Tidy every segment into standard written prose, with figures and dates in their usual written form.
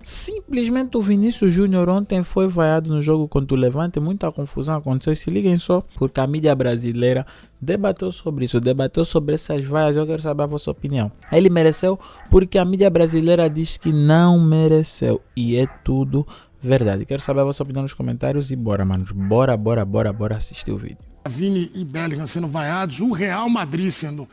Simplesmente o Vinícius Júnior ontem foi vaiado no jogo contra o Levante, muita confusão aconteceu, se liguem só, porque a mídia brasileira debateu sobre isso, debateu sobre essas vaias, eu quero saber a vossa opinião. Ele mereceu porque a mídia brasileira diz que não mereceu, e é tudo verdade. Quero saber a vossa opinião nos comentários e bora, manos, bora assistir o vídeo. Vini e Bellingham sendo vaiados, o Real Madrid sendo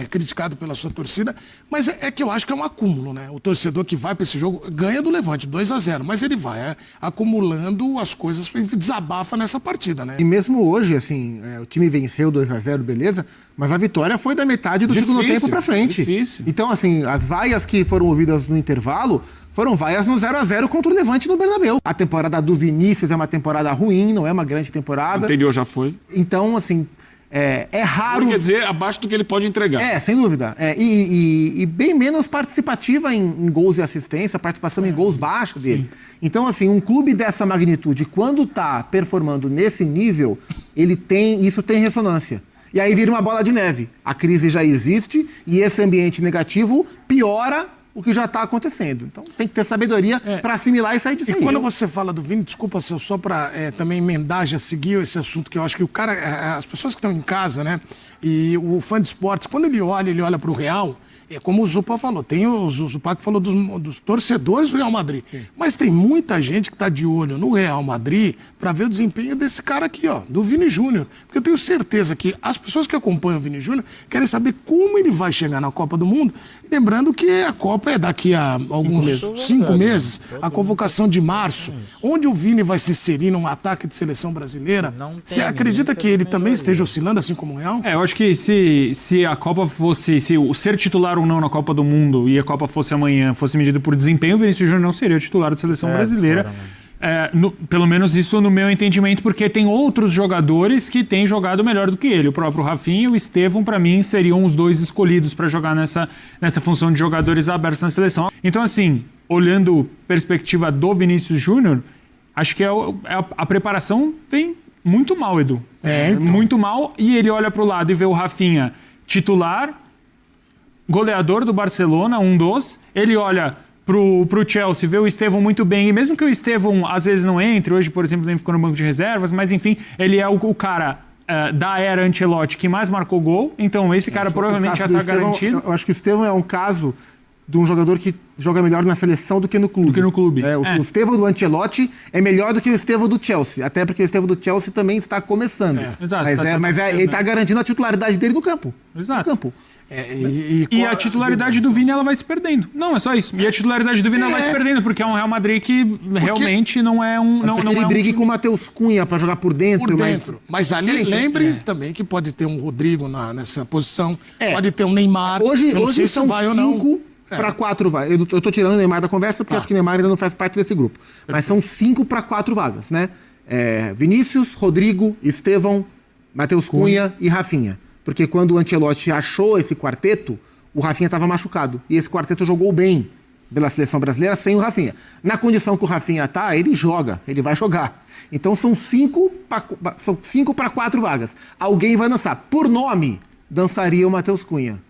criticado pela sua torcida, mas é que eu acho que é um acúmulo, né? O torcedor que vai para esse jogo ganha do Levante 2-0, mas ele vai acumulando as coisas e desabafa nessa partida, né? E mesmo hoje, assim, o time venceu 2-0, beleza, mas a vitória foi da metade do segundo tempo para frente. Difícil. Então, assim, as vaias que foram ouvidas no intervalo foram vaias no 0-0 contra o Levante no Bernabéu. A temporada do Vinícius é uma temporada ruim, não é uma grande temporada. O anterior já foi. Então, assim, é raro... Quer dizer, abaixo do que ele pode entregar. Sem dúvida. E bem menos participativa em gols e assistência, participação em gols baixa dele. Sim. Então, assim, um clube dessa magnitude, quando tá performando nesse nível, isso tem ressonância. E aí vira uma bola de neve. A crise já existe e esse ambiente negativo piora o que já está acontecendo. Então tem que ter sabedoria para assimilar e sair disso aí. E quando você fala do Vini, desculpa, só para também emendar, já seguiu esse assunto, que eu acho que o cara, as pessoas que estão em casa, né, e o fã de esportes, quando ele olha para o Real, é como o Zupa falou, tem o Zupa que falou dos torcedores do Real Madrid. Sim. Mas tem muita gente que está de olho no Real Madrid para ver o desempenho desse cara aqui, ó, do Vini Júnior. Porque eu tenho certeza que as pessoas que acompanham o Vini Júnior querem saber como ele vai chegar na Copa do Mundo. E lembrando que a Copa é daqui a alguns 5 meses, a convocação de março, onde o Vini vai se inserir num ataque de seleção brasileira. Você acredita que ele também esteja oscilando assim como o Real? Eu acho que se a Copa fosse, se o ser titular ou não na Copa do Mundo e a Copa fosse amanhã, fosse medida por desempenho, o Vinícius Júnior não seria o titular da seleção brasileira. Pelo menos isso no meu entendimento, porque tem outros jogadores que têm jogado melhor do que ele. O próprio Rafinha e o Estevão, para mim, seriam os dois escolhidos para jogar nessa função de jogadores abertos na seleção. Então, assim, olhando perspectiva do Vinícius Júnior, acho que a preparação vem muito mal, Edu. Então. Muito mal, e ele olha para o lado e vê o Rafinha titular, goleador do Barcelona, um dos. Ele olha pro Chelsea, vê o Estevão muito bem. E mesmo que o Estevão às vezes não entre, hoje, por exemplo, nem ficou no banco de reservas, mas enfim, ele é o cara da era Ancelotti que mais marcou gol. Então esse cara provavelmente já está garantido. Eu acho que o Estevão é um caso de um jogador que joga melhor na seleção do que no clube. O Estevão do Ancelotti é melhor do que o Estevão do Chelsea. Até porque o Estevão do Chelsea também está começando. Exato, mas ele está garantindo a titularidade dele no campo. Exato. No campo. E a titularidade do Vini, ela vai se perdendo. Não, é só isso. E a titularidade do Vini, ela vai se perdendo, porque é um Real Madrid que realmente não é um... Ele brigue com o Matheus Cunha para jogar por dentro. Mas ali, lembre também que pode ter um Rodrigo nessa posição, pode ter um Neymar. Hoje são 5 para 4 vagas. Eu tô tirando o Neymar da conversa, porque acho que o Neymar ainda não faz parte desse grupo. Mas são 5 para 4 vagas, né? Vinícius, Rodrigo, Estevão, Matheus Cunha e Rafinha. Porque quando o Ancelotti achou esse quarteto, o Rafinha estava machucado. E esse quarteto jogou bem pela seleção brasileira sem o Rafinha. Na condição que o Rafinha tá, ele vai jogar. Então são 5 para 4 vagas. Alguém vai dançar. Por nome, dançaria o Matheus Cunha.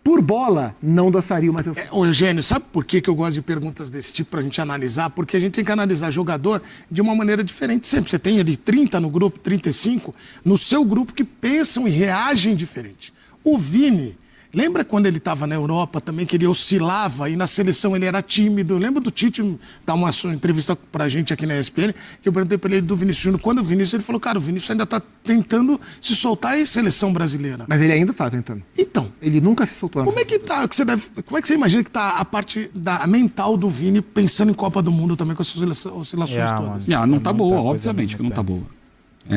Por bola, não dançaria o Matheus Cunha. Eugênio, sabe por que eu gosto de perguntas desse tipo pra gente analisar? Porque a gente tem que analisar jogador de uma maneira diferente sempre. Você tem ali 30 no grupo, 35, no seu grupo que pensam e reagem diferente. O Vini, lembra quando ele estava na Europa também, que ele oscilava e na seleção ele era tímido? Lembra do Tite dar uma entrevista pra gente aqui na ESPN, que eu perguntei pra ele do Vinícius Júnior. Quando o Vinícius, ele falou, cara, o Vinícius ainda tá tentando se soltar em seleção brasileira. Mas ele ainda tá tentando. Então. Ele nunca se soltou. Como é que tá? Como é que você imagina que tá a parte mental do Vini pensando em Copa do Mundo também com essas oscilações todas? Não tá boa, obviamente que não tá boa.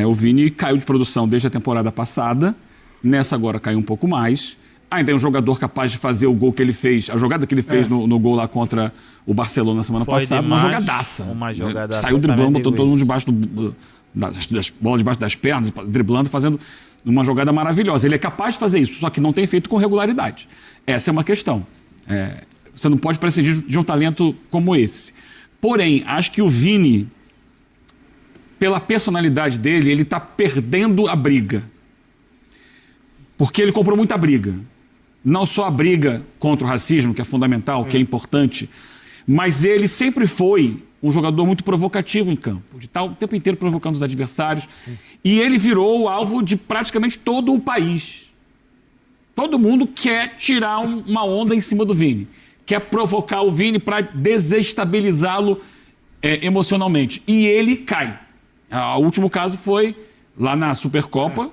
O Vini caiu de produção desde a temporada passada, nessa agora caiu um pouco mais. Ainda é um jogador capaz de fazer o gol que ele fez, a jogada que ele fez no gol lá contra o Barcelona na semana passada, demais, uma jogadaça. Saiu driblando, botando todo mundo debaixo das bolas debaixo das pernas, driblando, fazendo uma jogada maravilhosa. Ele é capaz de fazer isso, só que não tem feito com regularidade. Essa é uma questão. Você não pode prescindir de um talento como esse. Porém, acho que o Vini, pela personalidade dele, ele está perdendo a briga. Porque ele comprou muita briga. Não só a briga contra o racismo, que é fundamental, que é importante, Mas ele sempre foi um jogador muito provocativo em campo, de estar o tempo inteiro provocando os adversários. E ele virou o alvo de praticamente todo o país. Todo mundo quer tirar uma onda em cima do Vini. Quer provocar o Vini para desestabilizá-lo emocionalmente. E ele cai. O último caso foi lá na Supercopa,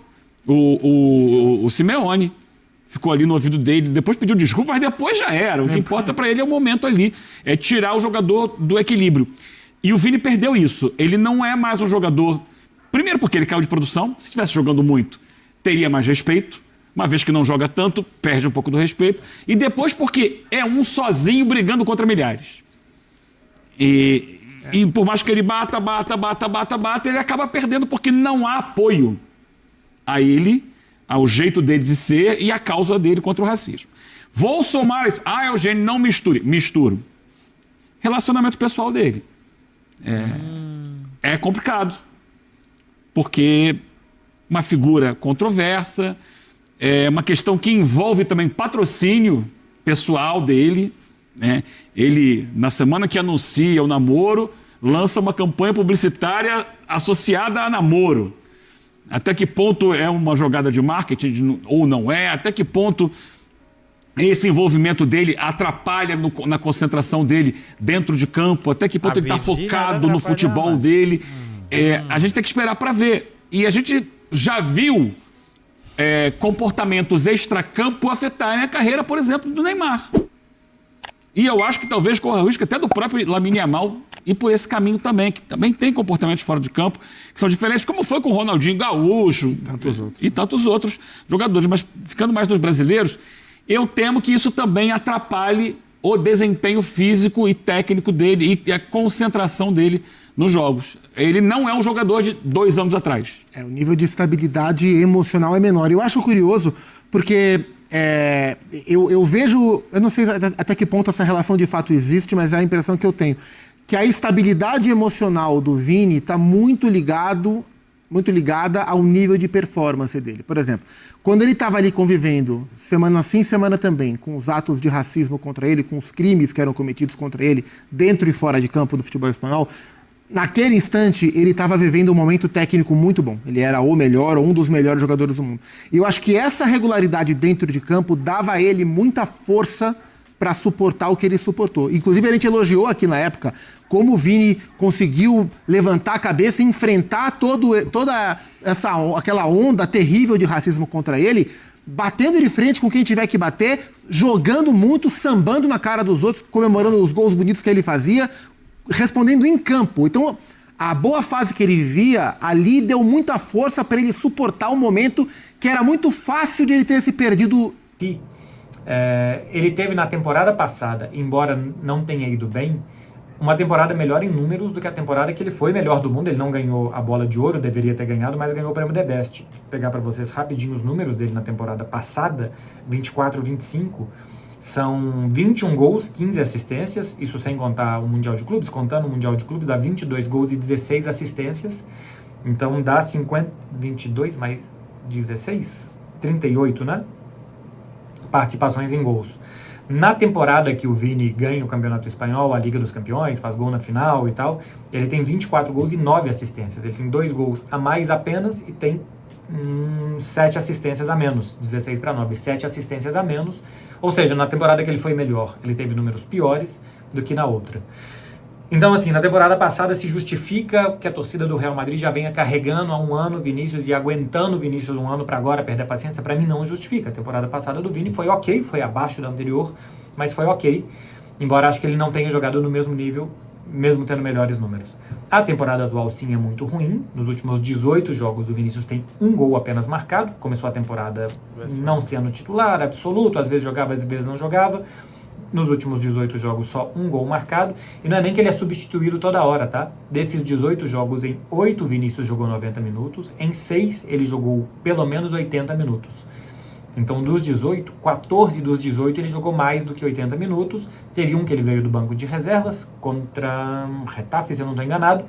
o Simeone ficou ali no ouvido dele, depois pediu desculpa, mas depois já era. O que importa para ele é o momento ali, é tirar o jogador do equilíbrio. E o Vini perdeu isso. Ele não é mais um jogador... Primeiro porque ele caiu de produção. Se estivesse jogando muito, teria mais respeito. Uma vez que não joga tanto, perde um pouco do respeito. E depois porque é um sozinho brigando contra milhares. E por mais que ele bata, ele acaba perdendo porque não há apoio a ele, ao jeito dele de ser e à causa dele contra o racismo. Vou somar isso. Eugênio, não misture. Misturo. Relacionamento pessoal dele. É complicado. Porque uma figura controversa, é uma questão que envolve também patrocínio pessoal dele, né? Ele, na semana que anuncia o namoro, lança uma campanha publicitária associada a namoro. Até que ponto é uma jogada de marketing ou não é? Até que ponto esse envolvimento dele atrapalha na concentração dele dentro de campo? Até que ponto ele está focado no futebol dele? A gente tem que esperar para ver. E a gente já viu comportamentos extracampo afetarem a carreira, por exemplo, do Neymar. E eu acho que talvez corra o risco até do próprio Lamine Yamal ir por esse caminho também, que também tem comportamentos fora de campo, que são diferentes, como foi com o Ronaldinho Gaúcho e tantos outros jogadores. Mas ficando mais dos brasileiros, eu temo que isso também atrapalhe o desempenho físico e técnico dele e a concentração dele nos jogos. Ele não é um jogador de 2 anos atrás. O nível de estabilidade emocional é menor. Eu acho curioso, porque eu vejo, eu não sei até que ponto essa relação de fato existe, mas é a impressão que eu tenho, que a estabilidade emocional do Vini está muito ligada ao nível de performance dele. Por exemplo, quando ele estava ali convivendo, semana sim, semana também, com os atos de racismo contra ele, com os crimes que eram cometidos contra ele, dentro e fora de campo do futebol espanhol, naquele instante, ele estava vivendo um momento técnico muito bom. Ele era o melhor, ou um dos melhores jogadores do mundo. E eu acho que essa regularidade dentro de campo dava a ele muita força para suportar o que ele suportou. Inclusive, a gente elogiou aqui na época como o Vini conseguiu levantar a cabeça e enfrentar toda aquela onda terrível de racismo contra ele, batendo de frente com quem tiver que bater, jogando muito, sambando na cara dos outros, comemorando os gols bonitos que ele fazia, respondendo em campo. Então, a boa fase que ele vivia ali deu muita força para ele suportar um momento que era muito fácil de ele ter se perdido. Ele teve na temporada passada, embora não tenha ido bem, uma temporada melhor em números do que a temporada que ele foi melhor do mundo. Ele não ganhou a bola de ouro, deveria ter ganhado, mas ganhou o prêmio The Best. Vou pegar para vocês rapidinho os números dele na temporada passada, 24-25, são 21 gols, 15 assistências, isso sem contar o Mundial de Clubes. Contando o Mundial de Clubes, dá 22 gols e 16 assistências, então dá 22 mais 16, 38, né? Participações em gols. Na temporada que o Vini ganha o Campeonato Espanhol, a Liga dos Campeões, faz gol na final e tal, ele tem 24 gols e 9 assistências. Ele tem 2 gols a mais apenas e tem 7 assistências a menos. 16 para 9, 7 assistências a menos. Ou seja, na temporada que ele foi melhor, ele teve números piores do que na outra. Então, assim, na temporada passada se justifica que a torcida do Real Madrid já venha carregando há um ano Vinícius e aguentando o Vinícius um ano para agora perder a paciência. Para mim não justifica. A temporada passada do Vini foi ok, foi abaixo da anterior, mas foi ok. Embora acho que ele não tenha jogado no mesmo nível, mesmo tendo melhores números. A temporada atual sim é muito ruim. Nos últimos 18 jogos o Vinícius tem 1 gol apenas marcado. Começou a temporada não sendo titular absoluto, às vezes jogava, às vezes não jogava. Nos últimos 18 jogos, só 1 gol marcado. E não é nem que ele é substituído toda hora, tá? Desses 18 jogos, em 8 Vinícius jogou 90 minutos. Em 6 ele jogou pelo menos 80 minutos. Então, dos 18, 14 dos 18 ele jogou mais do que 80 minutos. Teve um que ele veio do banco de reservas, contra Getafe, se eu não estou enganado.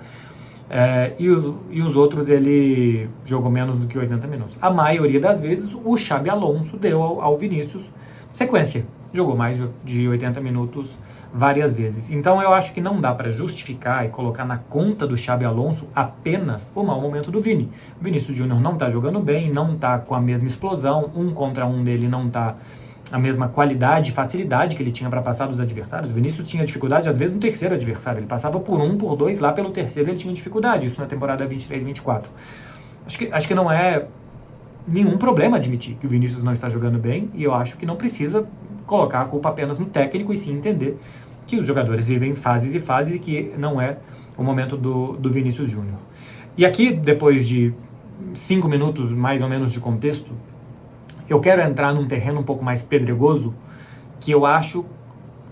E os outros ele jogou menos do que 80 minutos. A maioria das vezes, o Xabi Alonso deu ao Vinícius sequência. jogou mais de 80 minutos várias vezes. Então eu acho que não dá para justificar e colocar na conta do Xabi Alonso apenas o mau momento do Vini. O Vinícius Júnior não está jogando bem, não está com a mesma explosão, 1 contra 1 dele não está a mesma qualidade e facilidade que ele tinha para passar dos adversários. O Vinícius tinha dificuldade, às vezes, no terceiro adversário. Ele passava por 1, por 2, lá pelo terceiro ele tinha dificuldade. Isso na temporada 23-24. Acho que não é nenhum problema admitir que o Vinícius não está jogando bem, e eu acho que não precisa colocar a culpa apenas no técnico, e sim entender que os jogadores vivem fases e fases e que não é o momento do Vinícius Júnior. E aqui, depois de 5 minutos mais ou menos de contexto, eu quero entrar num terreno um pouco mais pedregoso, que eu acho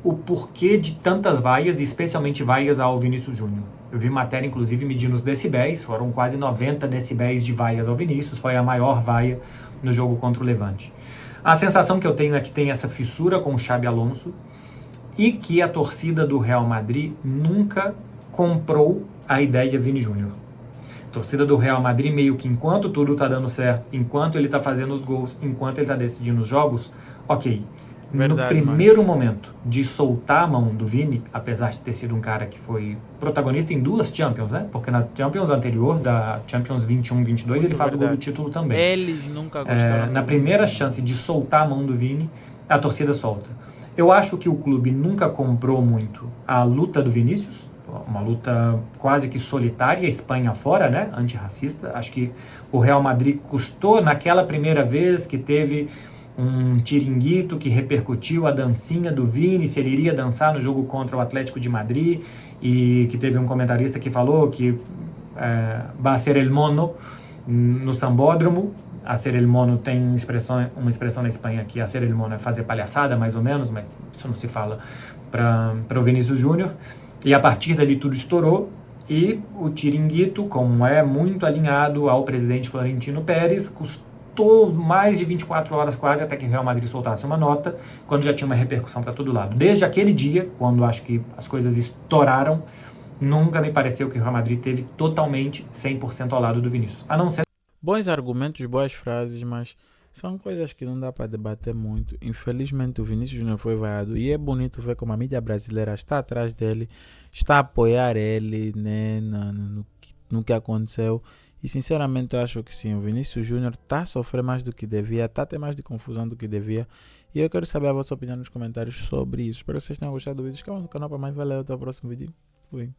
o porquê de tantas vaias, especialmente vaias ao Vinícius Júnior. Eu vi matéria, inclusive, medindo os decibéis, foram quase 90 decibéis de vaias ao Vinícius, foi a maior vaia no jogo contra o Levante. A sensação que eu tenho é que tem essa fissura com o Xabi Alonso e que a torcida do Real Madrid nunca comprou a ideia Vini Júnior. A torcida do Real Madrid, meio que enquanto tudo está dando certo, enquanto ele está fazendo os gols, enquanto ele está decidindo os jogos, ok. Verdade, no primeiro momento de soltar a mão do Vini, apesar de ter sido um cara que foi protagonista em 2 Champions, né? Porque na Champions anterior, da Champions 21-22, ele faz o gol do título também. Eles nunca gostaram. Na primeira chance de soltar a mão do Vini, a torcida solta. Eu acho que o clube nunca comprou muito a luta do Vinícius, uma luta quase que solitária, Espanha fora, né? Antirracista. Acho que o Real Madrid custou naquela primeira vez que teve um tiringuito que repercutiu a dancinha do Vini, se ele iria dançar no jogo contra o Atlético de Madrid, e que teve um comentarista que falou que va a ser el mono no Sambódromo. A ser el mono tem uma expressão na Espanha que a ser el mono é fazer palhaçada, mais ou menos, mas isso não se fala para o Vinícius Júnior. E a partir dali tudo estourou, e o tiringuito, como é muito alinhado ao presidente Florentino Pérez, custou mais de 24 horas quase até que o Real Madrid soltasse uma nota, quando já tinha uma repercussão para todo lado. Desde aquele dia, quando acho que as coisas estouraram, nunca me pareceu que o Real Madrid teve totalmente 100% ao lado do Vinícius. A não ser... Bons argumentos, boas frases, mas são coisas que não dá para debater muito. Infelizmente o Vinícius Júnior foi vaiado, e é bonito ver como a mídia brasileira está atrás dele, está a apoiar ele, né, no que aconteceu. E sinceramente eu acho que sim, o Vinícius Júnior está a sofrer mais do que devia, está a ter mais de confusão do que devia. E eu quero saber a vossa opinião nos comentários sobre isso. Espero que vocês tenham gostado do vídeo. Inscrevam no canal para mais. Valeu, até o próximo vídeo. Fui.